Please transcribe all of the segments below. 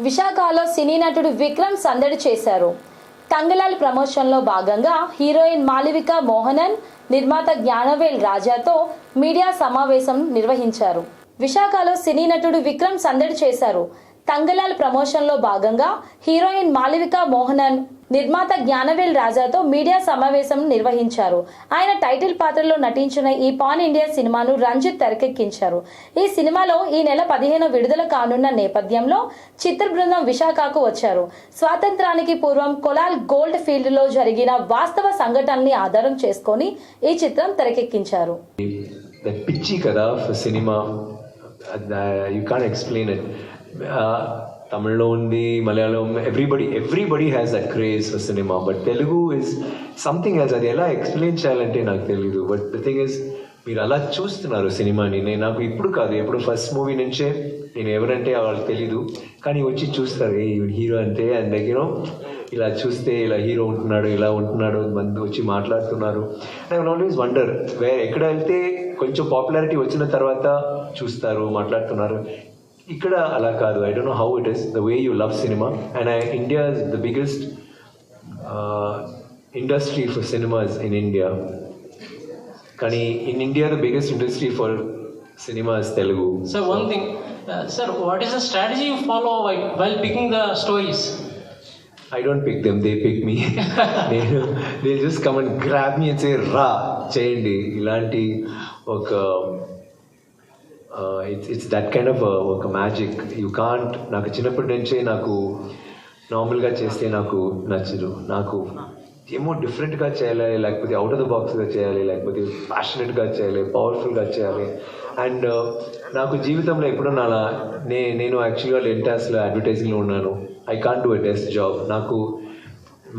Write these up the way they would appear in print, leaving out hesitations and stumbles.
విశాఖలో సినీ నటుడు విక్రమ్ సందడి చేశారు. తంగలాల్ ప్రమోషన్లో భాగంగా హీరోయిన్ మాళవిక మోహనన్, నిర్మాత జ్ఞానవేల్ రాజాతో మీడియా సమావేశం నిర్వహించారు. విశాఖలో సినీ నటుడు విక్రమ్ సందడి చేశారు. తంగలాల్ ప్రమోషన్లో భాగంగా హీరోయిన్ మాళవిక మోహనన్, నిర్మాత జ్ఞానవేల్ రాజాతో మీడియా సమావేశం నిర్వహించారు. ఆయన టైటిల్ పాత్రలో నటించిన ఈ పాన్ ఇండియా సినిమాను రంజిత్ తెరకెక్కించారు. ఈ సినిమాలో ఈ నెల 15 విడుదల కానున్న నేపథ్యంలో చిత్ర బృందం విశాఖకు వచ్చారు. స్వాతంత్రానికి పూర్వం కొలాల్ గోల్డ్ ఫీల్డ్ లో జరిగిన వాస్తవ సంఘటనల్ని ఆధారం చేసుకొని ఈ చిత్రం తెరకెక్కించారు. పిచ్చి కదా cinema, you can't explain it. తమిళ్లో ఉంది, Malayalam, everybody has that craze for cinema. But Telugu is something else. అది ఎలా ఎక్స్ప్లెయిన్ చేయాలంటే నాకు తెలీదు. బట్ ద థింగ్ ఇస్, మీరు అలా చూస్తున్నారు సినిమాని. నాకు ఇప్పుడు కాదు, ఎప్పుడు ఫస్ట్ మూవీ నుంచే నేను ఎవరంటే వాళ్ళకి తెలీదు, కానీ వచ్చి చూస్తారు ఏ హీరో అంటే. అండ్ యూనో ఇలా చూస్తే ఇలా హీరో ఉంటున్నాడు, ఇలా ఉంటున్నాడు, మంది వచ్చి మాట్లాడుతున్నారు. ఐ విల్ ఆల్వేస్ వండర్ ఎక్కడ వెళ్తే కొంచెం పాపులారిటీ వచ్చిన తర్వాత చూస్తారు, మాట్లాడుతున్నారు. ఇక్కడ అలా కాదు. I don't know how it is the way you love cinema. And India is the biggest industry for cinemas in India. కానీ in India the biggest industry for cinema is Telugu. Sir, one thing, sir, what is the strategy you follow while picking the stories? I don't pick them, they pick me. They'll just come and grab me and say, "Ra, cheyandi." Ilanti oka it's that kind of a magic. You can't. Naku chinnappadi nunche naku normal ga cheste naku nachadu. Naku ఏమో డిఫరెంట్గా చేయాలి, లేకపోతే out of the బాక్స్గా చేయాలి, లేకపోతే ప్యాషనెట్గా చేయాలి, పవర్ఫుల్గా చేయాలి. And నాకు జీవితంలో ఎప్పుడో నేను యాక్చువల్గా లెంటాస్లో అడ్వర్టైజింగ్లో ఉన్నాను. I can't do a desk job. నాకు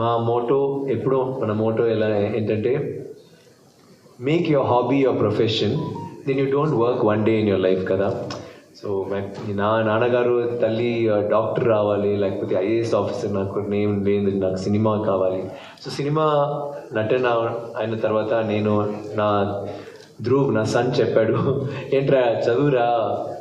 మా మోటో ఎప్పుడో, మన మోటో ఎలా ఏంటంటే, make your hobby your profession, then you don't work one day in your life కదా. సో నా నాన్నగారు తల్లి డాక్టర్ రావాలి, లేకపోతే ఐఏఎస్ ఆఫీసర్, నాకు నేమ్ లేదు, నాకు సినిమా కావాలి. సో సినిమా నటన అయిన తర్వాత నేను నా సన్ చెప్పాడు, ఏంట్రా చదువురా,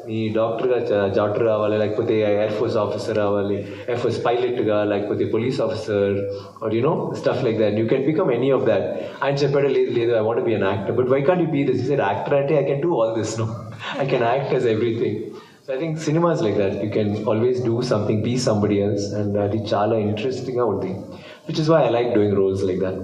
నీ డాక్టర్ రావాలి, లేకపోతే ఎయిర్ ఫోర్స్ ఆఫీసర్ రావాలి, ఎయిర్ ఫోర్స్ పైలట్గా, లేకపోతే police officer, or you know stuff like that, you can become any of that. ఆయన చెప్పాడు, లేదు I want be an actor. But why can't you be this? Is actor అంటే I can do all this, no, I can act as everything. So I think cinema is like that. You can always do something, be somebody else, and అది చాలా ఇంట్రెస్టింగ్గా ఉంది, which is why I like doing roles like that.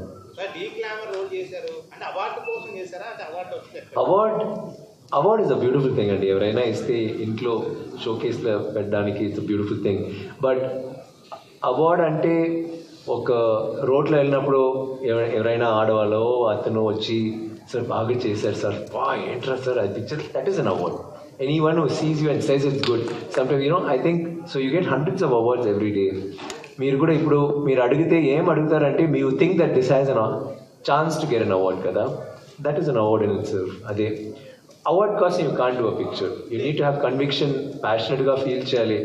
Award is a beautiful thing అండి. ఎవరైనా ఇస్తే ఇంట్లో షోకేస్లో పెట్టడానికి it's a beautiful thing. But award అంటే ఒక రోడ్లో వెళ్ళినప్పుడు ఎవరైనా ఆడవాళ్ళో అతను వచ్చి, సార్ బాగా చేశారు సార్, ఏంట్రా సార్ అది picture, that is an award. Anyone who sees you and says it's good, sometimes, you know, I think, so you get hundreds of awards every day. మీరు కూడా ఇప్పుడు మీరు అడిగితే ఏం అడుగుతారంటే, you think that this has a chance to get an award కదా, that is an award in itself. అదే award కోసం you can't do a picture. You need to have conviction, ప్యాషనెట్గా ఫీల్ చేయాలి,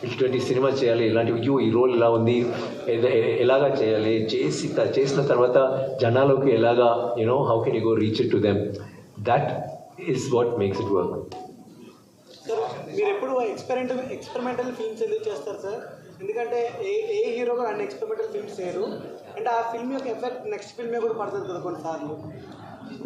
ఇటువంటి సినిమా చేయాలి, ఇలాంటి ఈ రోల్ ఇలా ఉంది, ఎలాగా చేయాలి, చేసిన తర్వాత జనాలోకి ఎలాగా, you know how can you go reach it to them. That is what makes it work. Sir, మీరు ఎప్పుడు ఎక్స్పెరిమెంటల్ ఫిల్మ్స్ ఎందుకు చేస్తారు సార్? ఎందుకంటే ఏ హీరో కూడా అన్ని ఎక్స్పెరిమెంటల్ ఫిల్మ్స్ చేయరు, అంటే ఆ ఫిల్మ్ యొక్క ఎఫెక్ట్ నెక్స్ట్ ఫిల్మే కూడా పడుతుంది కదా కొన్నిసార్లు.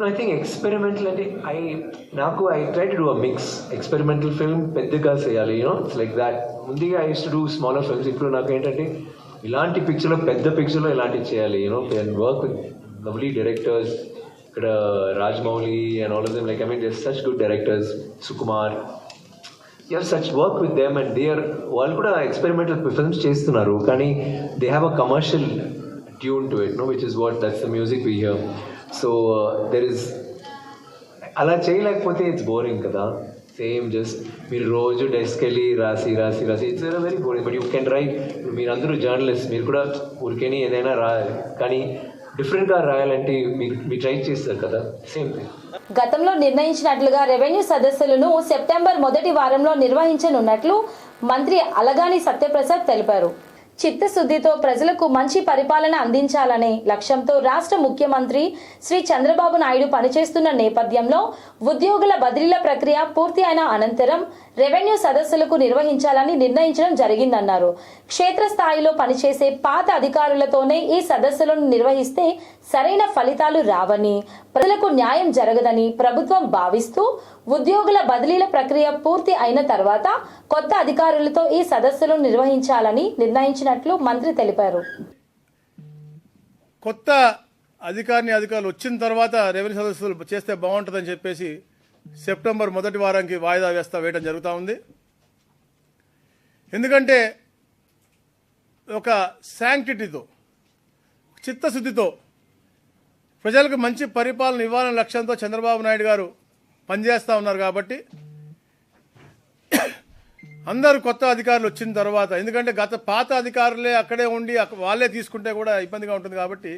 ఐ థింక్ ఎక్స్పెరిమెంటల్ అంటే I try to do a mix. Experimental film పెద్దగా చేయాలి, యూనో, ఇట్స్ లైక్ దాట్. ముందుగా I use to do smaller films. ఇప్పుడు నాకు ఏంటంటే ఇలాంటి పిక్చర్లో, పెద్ద పిక్చర్లో ఇలాంటివి చేయాలి, you know, and work with lovely directors. ఇక్కడ Rajamouli and all of them, like I mean there such good directors, Sukumar, you have such work with them and వాళ్ళు కూడా ఎక్స్పెరిమెంటల్ ఫిల్మ్స్ చేస్తున్నారు, కానీ they have a commercial tune to it, no, which is what that's the music we hear. So there is, అలా చేయలేకపోతే it's boring కదా. Same just మీరు రోజు desk వెళ్ళి రాసి it's very boring. But you can write. మీరందరూ journalist, మీరు కూడా ఊరికేని ఏదైనా రాయాలి, కానీ డిఫరెంట్గా రాయాలంటే మీరు ట్రై చేస్తారు కదా, సేమ్ థింగ్. గతంలో నిర్ణయించినట్లుగా రెవెన్యూ సదస్సులను సెప్టెంబర్ మొదటి వారంలో నిర్వహించనున్నట్లు మంత్రి అలగాని సత్యప్రసాద్ తెలిపారు. చిత్తశుద్ధితో ప్రజలకు మంచి పరిపాలన అందించాలనే లక్ష్యంతో రాష్ట్ర ముఖ్యమంత్రి శ్రీ చంద్రబాబు నాయుడు పనిచేస్తున్న నేపథ్యంలో ఉద్యోగుల బదిలీల ప్రక్రియ పూర్తి అయిన అనంతరం రెవెన్యూ సదస్సులకు నిర్వహించాలని నిర్ణయించడం జరిగిందన్నారు. క్షేత్రస్థాయిలో పనిచేసే పాత అధికారులతోనే ఈ సదస్సులను నిర్వహిస్తే సరైన ఫలితాలు రావని, ప్రజలకు న్యాయం జరగదని ప్రభుత్వం భావిస్తూ ఉద్యోగుల బదిలీల ప్రక్రియ పూర్తి అయిన తర్వాత కొత్త అధికారులతో ఈ సదస్సులను నిర్వహించాలని నిర్ణయించినట్లు మంత్రి తెలిపారు. కొత్త అధికారులు వచ్చిన తర్వాత రెవెన్యూ సదస్సులు చేస్తే బాగుంటుందని చెప్పేసి సెప్టెంబర్ మొదటి వారానికి వాయిదా వేయడం జరుగుతూ ఉంది. ఎందుకంటే ఒక శాంక్టిటీతో, చిత్తశుద్ధితో ప్రజలకు మంచి పరిపాలన ఇవ్వాలనే లక్ష్యంతో చంద్రబాబు నాయుడు గారు పనిచేస్తూ ఉన్నారు. కాబట్టి అందరూ కొత్త అధికారులు వచ్చిన తర్వాత, ఎందుకంటే పాత అధికారులే అక్కడే ఉండి వాళ్ళే తీసుకుంటే కూడా ఇబ్బందిగా ఉంటుంది. కాబట్టి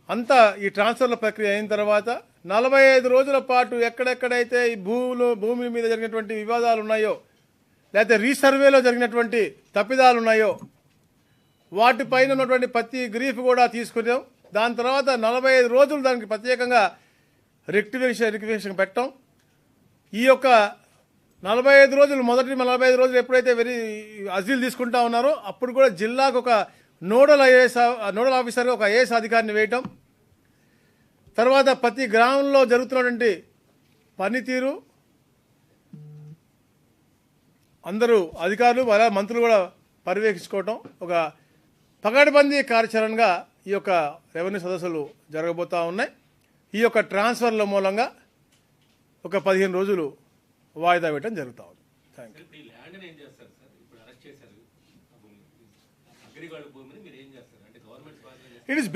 అంతా ఈ ట్రాన్స్ఫర్ల ప్రక్రియ అయిన తర్వాత 45 రోజుల పాటు ఎక్కడెక్కడైతే ఈ భూమి మీద జరిగినటువంటి వివాదాలు ఉన్నాయో, లేకపోతే రీసర్వేలో జరిగినటువంటి తప్పిదాలు ఉన్నాయో వాటిపైన ఉన్నటువంటి ప్రతి గ్రీఫ్ కూడా తీసుకున్నాం. దాని తర్వాత 45 రోజులు దానికి ప్రత్యేకంగా రెక్టిఫికేషన్ పెట్టాం. ఈ యొక్క 45 రోజులు, మొదటి 45 రోజులు ఎప్పుడైతే అజీలు తీసుకుంటా ఉన్నారో అప్పుడు కూడా జిల్లాకు ఒక నోడల్ ఆఫీసర్, ఒక ఐఏఎస్ అధికారిని వేయటం. తర్వాత ప్రతి గ్రామంలో జరుగుతున్నటువంటి పనితీరు అందరూ అధికారులు మంత్రులు కూడా పర్యవేక్షించుకోవటం ఒక పకడ్బందీ కార్యాచరణగా ఈ యొక్క రెవెన్యూ సదస్సులు జరగబోతూ ఉన్నాయి. ఈ యొక్క ట్రాన్స్ఫర్ల మూలంగా ఒక 15 రోజులు వాయిదా వేయడం జరుగుతూ ఉంది. Thank you. It is